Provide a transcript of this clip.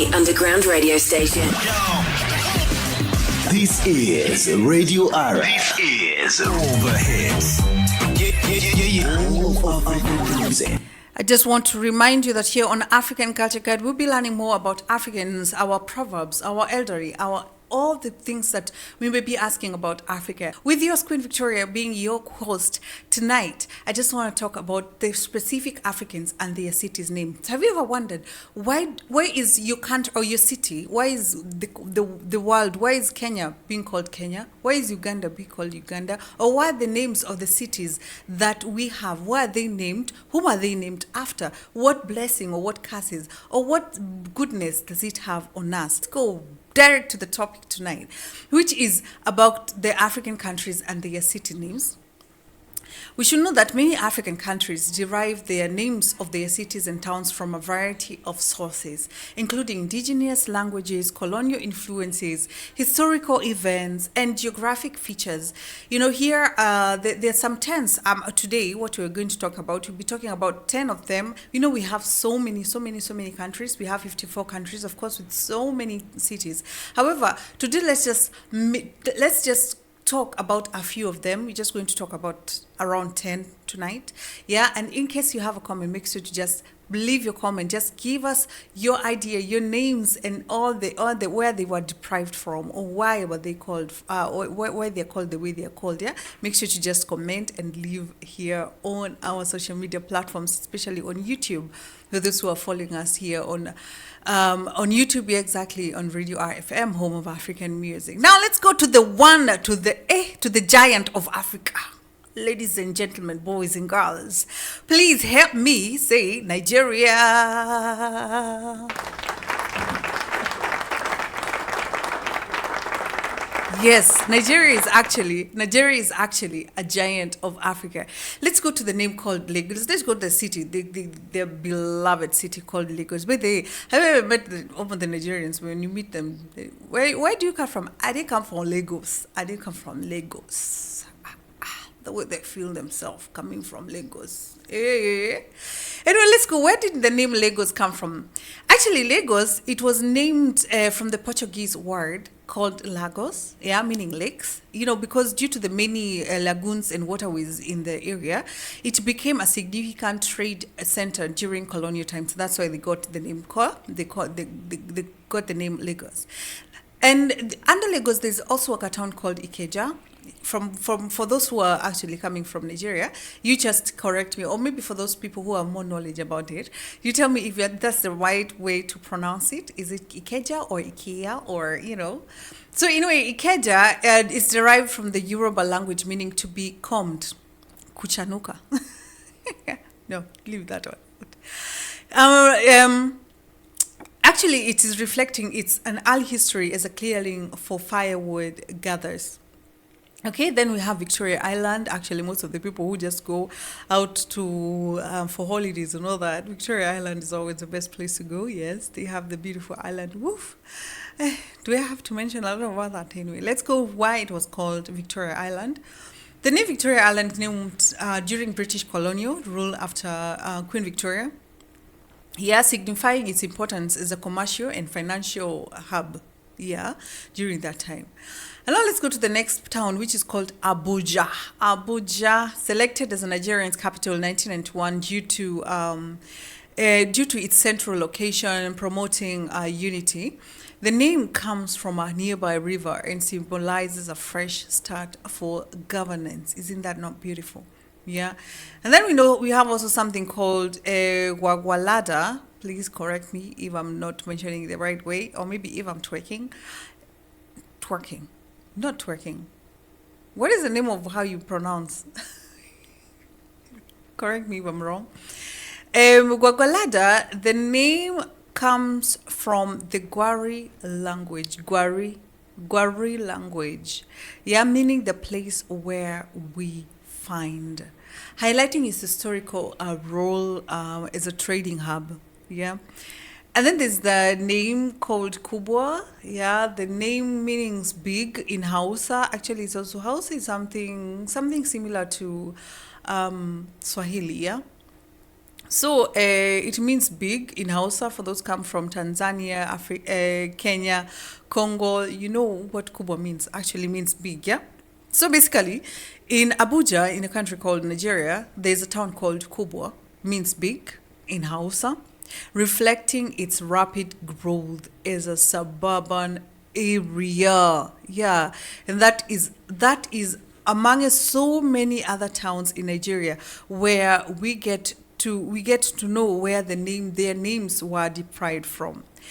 only underground radio station. This is Radio Ara. This is all the hits. All of African music. I just want to remind you that here on African Culture Guide, we'll be learning more about Africans, our proverbs, our elderly, all the things that we may be asking about Africa. With yours, Queen Victoria, being your host tonight, I just want to talk about the specific Africans and their cities' names. Have you ever wondered why is your country or your city, why is the world, why is Kenya being called Kenya? Why is Uganda being called Uganda? Or why are the names of the cities that we have, why are they named? Whom are they named after? What blessing or what curses or what goodness does it have on us? Let's go direct to the topic tonight, which is about the African countries and their city names. We should know that many African countries derive their names of their cities and towns from a variety of sources, including indigenous languages, colonial influences, historical events, and geographic features. You know, here there's some 10s. Today, what we're going to talk about, we'll be talking about 10 of them. You know, we have so many countries. We have 54 countries, of course, with so many cities. However, today let's just talk about a few of them. We're just going to talk about around 10 tonight. Yeah, and in case you have a comment, make sure to just leave your comment. Just give us your idea, your names, and all the where they were deprived from, or why were they called, or why they're called the way they're called. Yeah, make sure to just comment and leave here on our social media platforms, especially on YouTube. For those who are following us here on YouTube, exactly, on Radio RFM, home of African music. Now let's go to the giant of Africa. Ladies and gentlemen, boys and girls, please help me say Nigeria. Yes, Nigeria is actually a giant of Africa. Let's go to the name called Lagos. Let's go to the city, their beloved city called Lagos. But have you ever met the Nigerians? When you meet them, where do you come from? They come from Lagos. They come from Lagos. The way they feel themselves coming from Lagos. Anyway, let's go. Where did the name Lagos come from? Actually, Lagos, it was named from the Portuguese word called Lagos, meaning lakes. You know, because due to the many lagoons and waterways in the area, it became a significant trade center during colonial times. So that's why they got the name they got the name Lagos. And under Lagos, there's also a town called Ikeja. For those who are actually coming from Nigeria, you just correct me, or maybe for those people who have more knowledge about it, you tell me if that's the right way to pronounce it. Is it Ikeja or Ikea, or, you know? So anyway, Ikeja is derived from the Yoruba language, meaning to be combed, kuchanuka. No, leave that one. Actually, it is reflecting an early history as a clearing for firewood gatherers. Okay, then we have Victoria Island. Actually, most of the people who just go out to for holidays and all that, Victoria Island is always the best place to go. Yes, they have the beautiful island. Woof. Do I have to mention a lot about that anyway? Let's go why it was called Victoria Island. The name Victoria Island named during British colonial rule after Queen Victoria. Yeah, signifying its importance as a commercial and financial hub. Yeah, during that time. And now let's go to the next town, which is called Abuja. Abuja, selected as a Nigerian's capital in 1991 due to its central location and promoting unity. The name comes from a nearby river and symbolizes a fresh start for governance. Isn't that not beautiful? Yeah. And then we have also something called Gwagwalada. Please correct me if I'm not mentioning it the right way, or maybe if I'm twerking. Not twerking. What is the name of how you pronounce? Correct me if I'm wrong. Gwagwalada, the name comes from the Gwari language. Gwari language. Yeah, meaning the place where we find. Highlighting its historical role as a trading hub. Yeah. And then there's the name called Kubwa. Yeah, the name means big in Hausa. Actually, it's also Hausa is something similar to Swahili. Yeah. So it means big in Hausa for those come from Tanzania, Kenya, Congo. You know what kubwa means, actually means big, yeah? So basically, in Abuja, in a country called Nigeria, there's a town called Kubwa, means big in Hausa, reflecting its rapid growth as a suburban area. Yeah, and that is among so many other towns in Nigeria where we get to know where their names were deprived from.